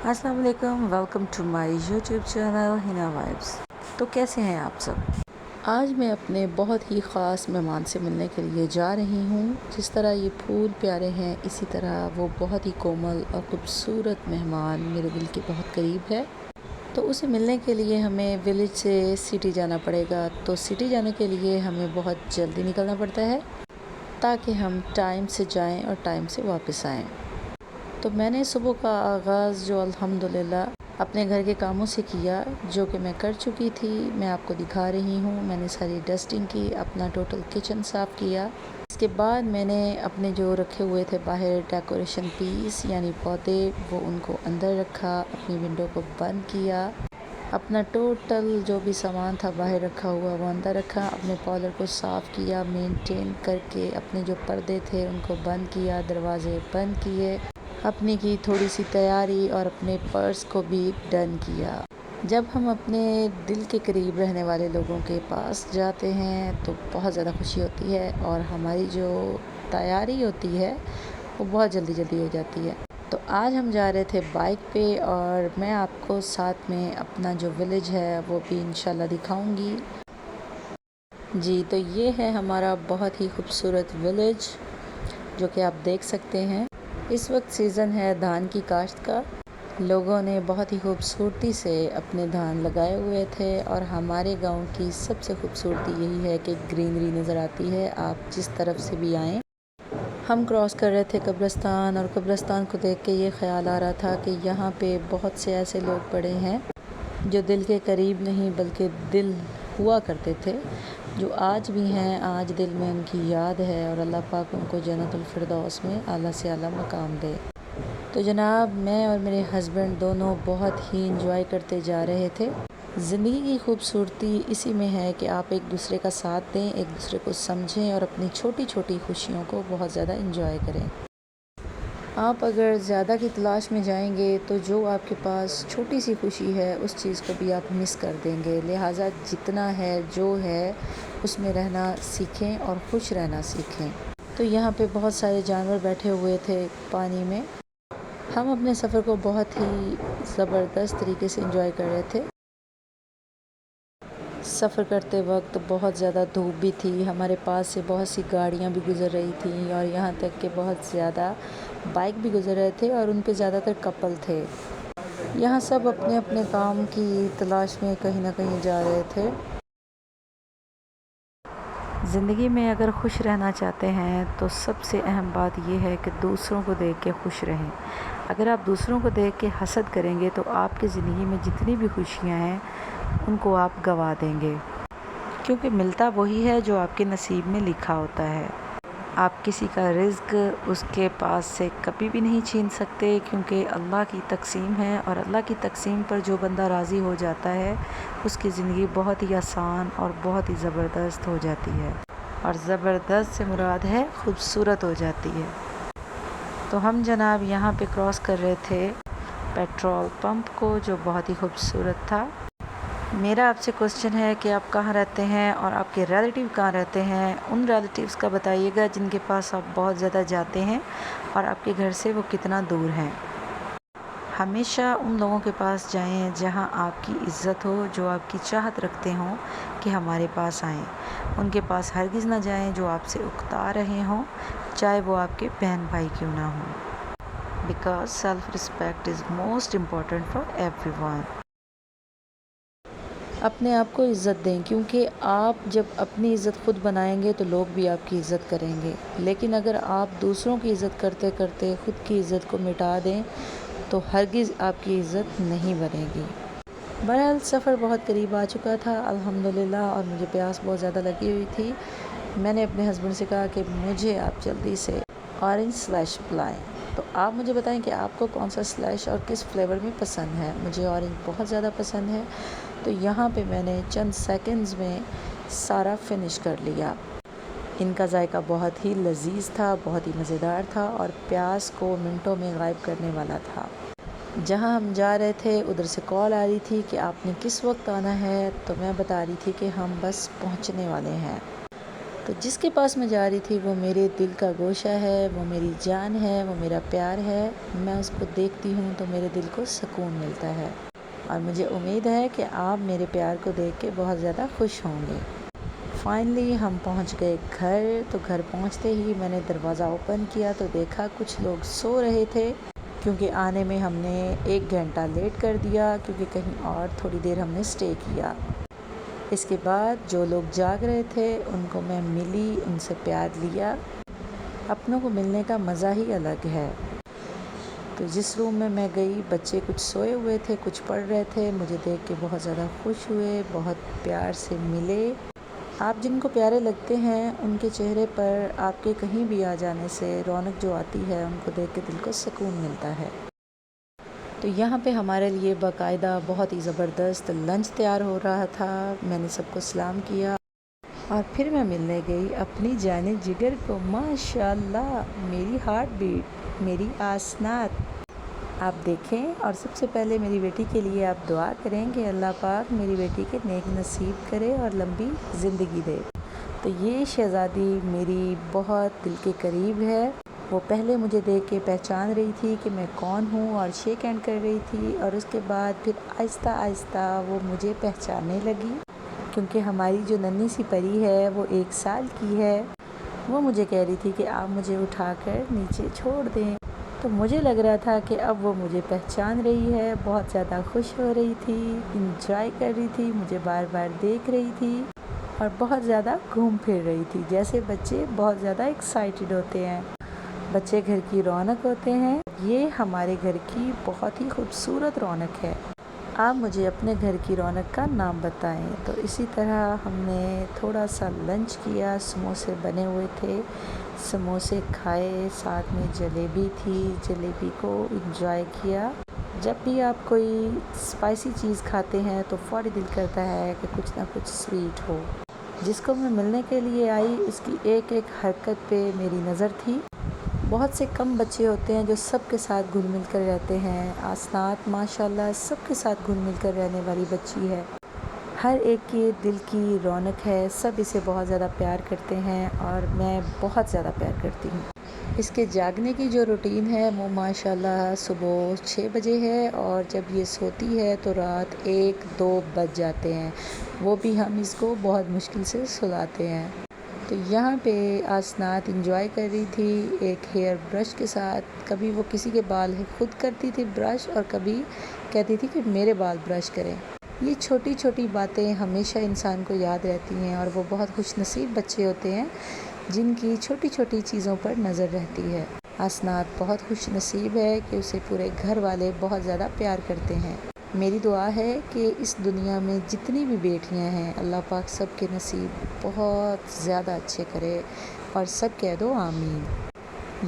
अस्सलाम वालेकुम, welcome to my YouTube channel Hina vibes. तो कैसे हैं आप सब? आज मैं अपने बहुत ही ख़ास मेहमान से मिलने के लिए जा रही हूँ। जिस तरह ये फूल प्यारे हैं, इसी तरह वो बहुत ही कोमल और ख़ूबसूरत मेहमान मेरे दिल के बहुत करीब है। तो उसे मिलने के लिए हमें विलेज से सिटी जाना पड़ेगा। तो सिटी जाने के लिए हमें बहुत जल्दी निकलना पड़ता है ताकि हम टाइम से जाएं और टाइम से वापस आएं। तो मैंने सुबह का आगाज़ जो अल्हम्दुलिल्लाह अपने घर के कामों से किया, जो कि मैं कर चुकी थी, मैं आपको दिखा रही हूँ। मैंने सारी डस्टिंग की, अपना टोटल किचन साफ़ किया। इसके बाद मैंने अपने जो रखे हुए थे बाहर डेकोरेशन पीस यानी पौधे, वो उनको अंदर रखा, अपनी विंडो को बंद किया, अपना टोटल जो भी सामान था बाहर रखा हुआ वो अंदर रखा, अपने पॉलर को साफ़ किया, मेंटेन करके अपने जो पर्दे थे उनको बंद किया, दरवाज़े बंद किए, अपनी की थोड़ी सी तैयारी और अपने पर्स को भी डन किया। जब हम अपने दिल के करीब रहने वाले लोगों के पास जाते हैं तो बहुत ज़्यादा खुशी होती है और हमारी जो तैयारी होती है वो बहुत जल्दी जल्दी हो जाती है। तो आज हम जा रहे थे बाइक पे और मैं आपको साथ में अपना जो विलेज है वो भी इंशाल्लाह दिखाऊंगी। जी, तो ये है हमारा बहुत ही खूबसूरत विलेज जो कि आप देख सकते हैं। इस वक्त सीज़न है धान की काश्त का। लोगों ने बहुत ही खूबसूरती से अपने धान लगाए हुए थे और हमारे गांव की सबसे खूबसूरती यही है कि ग्रीनरी नज़र आती है, आप जिस तरफ से भी आएँ। हम क्रॉस कर रहे थे कब्रिस्तान और कब्रिस्तान को देख के ये ख़्याल आ रहा था कि यहाँ पे बहुत से ऐसे लोग पड़े हैं जो दिल के करीब नहीं बल्कि दिल हुआ करते थे, जो आज भी हैं। आज दिल में उनकी याद है और अल्लाह पाक उनको जन्नतुल फिरदौस में आला से आला मकाम दे। तो जनाब, मैं और मेरे हस्बैंड दोनों बहुत ही इंजॉय करते जा रहे थे। ज़िंदगी की खूबसूरती इसी में है कि आप एक दूसरे का साथ दें, एक दूसरे को समझें और अपनी छोटी छोटी खुशियों को बहुत ज़्यादा इंजॉय करें। आप अगर ज़्यादा की तलाश में जाएंगे तो जो आपके पास छोटी सी खुशी है उस चीज़ को भी आप मिस कर देंगे। लिहाजा जितना है जो है उसमें रहना सीखें और खुश रहना सीखें। तो यहाँ पे बहुत सारे जानवर बैठे हुए थे पानी में। हम अपने सफ़र को बहुत ही ज़बरदस्त तरीके से एंजॉय कर रहे थे। सफ़र करते वक्त बहुत ज़्यादा धूप भी थी, हमारे पास से बहुत सी गाड़ियाँ भी गुज़र रही थी और यहाँ तक कि बहुत ज़्यादा बाइक भी गुज़र रहे थे और उन पे ज़्यादातर कपल थे। यहाँ सब अपने अपने काम की तलाश में कहीं ना कहीं जा रहे थे। ज़िंदगी में अगर खुश रहना चाहते हैं तो सबसे अहम बात यह है कि दूसरों को देख के खुश रहें। अगर आप दूसरों को देख के हसद करेंगे तो आपकी ज़िंदगी में जितनी भी खुशियाँ हैं उनको आप गंवा देंगे, क्योंकि मिलता वही है जो आपके नसीब में लिखा होता है। आप किसी का रिज़्क उसके पास से कभी भी नहीं छीन सकते, क्योंकि अल्लाह की तक़सीम है और अल्लाह की तक़सीम पर जो बंदा राज़ी हो जाता है उसकी ज़िंदगी बहुत ही आसान और बहुत ही ज़बरदस्त हो जाती है। और ज़बरदस्त से मुराद है खूबसूरत हो जाती है। तो हम जनाब यहाँ पे क्रॉस कर रहे थे पेट्रोल पंप को, जो बहुत ही खूबसूरत था। मेरा आपसे क्वेश्चन है कि आप कहाँ रहते हैं और आपके रिलेटिव कहाँ रहते हैं। उन रिलेटिव्स का बताइएगा जिनके पास आप बहुत ज़्यादा जाते हैं और आपके घर से वो कितना दूर हैं। हमेशा उन लोगों के पास जाएं जहां आपकी इज़्ज़त हो, जो आपकी चाहत रखते हों कि हमारे पास आएँ। उनके पास हरगिज़ ना जाएं जो आपसे उकता रहे हों, चाहे वो आपके बहन भाई क्यों ना हों। Because self respect is most important for everyone. अपने आप को इज़्ज़त दें, क्योंकि आप जब अपनी इज़्ज़त खुद बनाएंगे तो लोग भी आपकी इज़्ज़त करेंगे। लेकिन अगर आप दूसरों की इज़्ज़त करते करते ख़ुद की इज़्ज़त को मिटा दें तो हरगिज़ आपकी इज़्ज़त नहीं बनेगी। बहरहाल सफ़र बहुत करीब आ चुका था अल्हम्दुलिल्लाह, और मुझे प्यास बहुत ज़्यादा लगी हुई थी। मैंने अपने हस्बैंड से कहा कि मुझे आप जल्दी से ऑरेंज स्लैश पिलाएँ। तो आप मुझे बताएं कि आपको कौन सा स्लैश और किस फ्लेवर में पसंद है। मुझे ऑरेंज बहुत ज़्यादा पसंद है। तो यहाँ पे मैंने चंद सेकंड्स में सारा फिनिश कर लिया। इनका जायका बहुत ही लजीज था, बहुत ही मज़ेदार था और प्यास को मिनटों में गायब करने वाला था। जहाँ हम जा रहे थे उधर से कॉल आ रही थी कि आपने किस वक्त आना है, तो मैं बता रही थी कि हम बस पहुँचने वाले हैं। تو جس کے پاس میں جا رہی تھی وہ میرے دل کا گوشہ ہے، وہ میری جان ہے، وہ میرا پیار ہے۔ میں اس کو دیکھتی ہوں تو میرے دل کو سکون ملتا ہے، اور مجھے امید ہے کہ آپ میرے پیار کو دیکھ کے بہت زیادہ خوش ہوں گے۔ فائنلی ہم پہنچ گئے گھر۔ تو گھر پہنچتے ہی میں نے دروازہ اوپن کیا تو دیکھا کچھ لوگ سو رہے تھے، کیونکہ آنے میں ہم نے 1 گھنٹہ لیٹ کر دیا، کیونکہ کہیں اور تھوڑی دیر ہم نے اسٹے کیا۔ اس کے بعد جو لوگ جاگ رہے تھے ان کو میں ملی، ان سے پیار لیا۔ اپنوں کو ملنے کا مزہ ہی الگ ہے۔ تو جس روم میں گئی بچے کچھ سوئے ہوئے تھے، کچھ پڑھ رہے تھے، مجھے دیکھ کے بہت زیادہ خوش ہوئے، بہت پیار سے ملے۔ آپ جن کو پیارے لگتے ہیں ان کے چہرے پر آپ کے کہیں بھی آ جانے سے رونق جو آتی ہے، ان کو دیکھ کے دل کو سکون ملتا ہے۔ تو یہاں پہ ہمارے لیے باقاعدہ بہت ہی زبردست لنچ تیار ہو رہا تھا۔ میں نے سب کو سلام کیا اور پھر میں ملنے گئی اپنی جان جگر کو۔ ماشاءاللہ میری ہارٹ بیٹ، میری آسنات آپ دیکھیں، اور سب سے پہلے میری بیٹی کے لیے آپ دعا کریں کہ اللہ پاک میری بیٹی کے نیک نصیب کرے اور لمبی زندگی دے۔ تو یہ شہزادی میری بہت دل کے قریب ہے۔ وہ پہلے مجھے دیکھ کے پہچان رہی تھی کہ میں کون ہوں اور شیک ہینڈ کر رہی تھی، اور اس کے بعد پھر آہستہ آہستہ وہ مجھے پہچاننے لگی، کیونکہ ہماری جو ننھی سی پری ہے وہ 1 سال کی ہے۔ وہ مجھے کہہ رہی تھی کہ آپ مجھے اٹھا کر نیچے چھوڑ دیں۔ تو مجھے لگ رہا تھا کہ اب وہ مجھے پہچان رہی ہے، بہت زیادہ خوش ہو رہی تھی، انجوائے کر رہی تھی، مجھے بار بار دیکھ رہی تھی اور بہت زیادہ گھوم پھر رہی تھی، جیسے بچے بہت زیادہ ایکسائٹڈ ہوتے ہیں۔ بچے گھر کی رونق ہوتے ہیں، یہ ہمارے گھر کی بہت ہی خوبصورت رونق ہے۔ آپ مجھے اپنے گھر کی رونق کا نام بتائیں۔ تو اسی طرح ہم نے تھوڑا سا لنچ کیا، سموسے بنے ہوئے تھے، سموسے کھائے، ساتھ میں جلیبی تھی، جلیبی کو انجوائے کیا۔ جب بھی آپ کوئی اسپائسی چیز کھاتے ہیں تو فوری دل کرتا ہے کہ کچھ نہ کچھ سویٹ ہو۔ جس کو میں ملنے کے لیے آئی اس کی ایک ایک حرکت پہ میری نظر تھی۔ بہت سے کم بچے ہوتے ہیں جو سب کے ساتھ گھل مل کر رہتے ہیں۔ آسنات ماشاءاللہ سب کے ساتھ گھل مل کر رہنے والی بچی ہے، ہر ایک کی دل کی رونق ہے، سب اسے بہت زیادہ پیار کرتے ہیں اور میں بہت زیادہ پیار کرتی ہوں۔ اس کے جاگنے کی جو روٹین ہے وہ ماشاءاللہ صبح 6 بجے ہے، اور جب یہ سوتی ہے تو رات 1-2 بج جاتے ہیں، وہ بھی ہم اس کو بہت مشکل سے سلاتے ہیں۔ تو یہاں پہ آسنات انجوائے کر رہی تھی ایک ہیئر برش کے ساتھ۔ کبھی وہ کسی کے بال خود کرتی تھی برش، اور کبھی کہتی تھی کہ میرے بال برش کریں۔ یہ چھوٹی چھوٹی باتیں ہمیشہ انسان کو یاد رہتی ہیں، اور وہ بہت خوش نصیب بچے ہوتے ہیں جن کی چھوٹی چھوٹی چیزوں پر نظر رہتی ہے۔ آسنات بہت خوش نصیب ہے کہ اسے پورے گھر والے بہت زیادہ پیار کرتے ہیں۔ میری دعا ہے کہ اس دنیا میں جتنی بھی بیٹیاں ہیں اللہ پاک سب کے نصیب بہت زیادہ اچھے کرے، اور سب کہہ دو آمین۔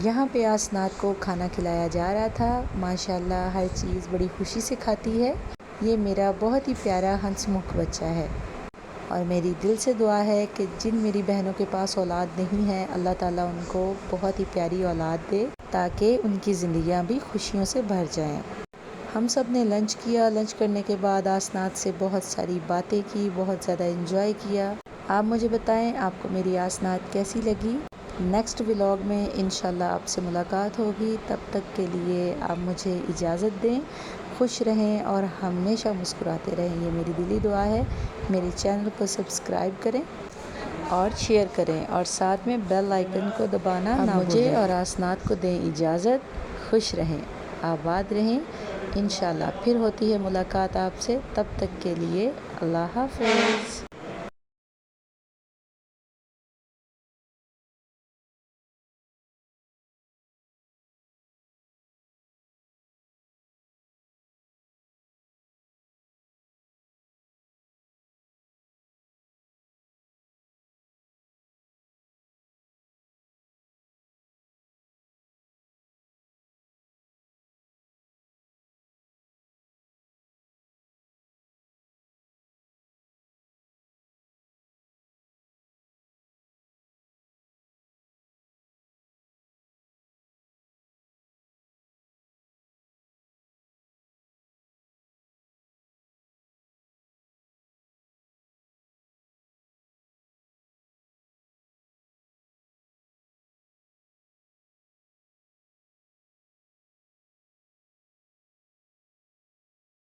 یہاں پہ آسنات کو کھانا کھلایا جا رہا تھا۔ ماشاءاللہ ہر چیز بڑی خوشی سے کھاتی ہے۔ یہ میرا بہت ہی پیارا ہنس مکھ بچہ ہے، اور میری دل سے دعا ہے کہ جن میری بہنوں کے پاس اولاد نہیں ہے اللہ تعالیٰ ان کو بہت ہی پیاری اولاد دے، تاکہ ان کی زندگیاں بھی خوشیوں سے بھر جائیں۔ ہم سب نے لنچ کیا۔ لنچ کرنے کے بعد آسنات سے بہت ساری باتیں کی، بہت زیادہ انجوائے کیا۔ آپ مجھے بتائیں آپ کو میری آسنات کیسی لگی؟ نیکسٹ ولاگ میں انشاءاللہ آپ سے ملاقات ہوگی۔ تب تک کے لیے آپ مجھے اجازت دیں۔ خوش رہیں اور ہمیشہ مسکراتے رہیں، یہ میری دلی دعا ہے۔ میرے چینل کو سبسکرائب کریں اور شیئر کریں، اور ساتھ میں بیل آئیکن کو دبانا نہ بھولیں۔ مجھے اور آسنات کو دیں اجازت۔ خوش رہیں، آباد رہیں۔ انشاءاللہ پھر ہوتی ہے ملاقات آپ سے، تب تک کے لیے اللہ حافظ۔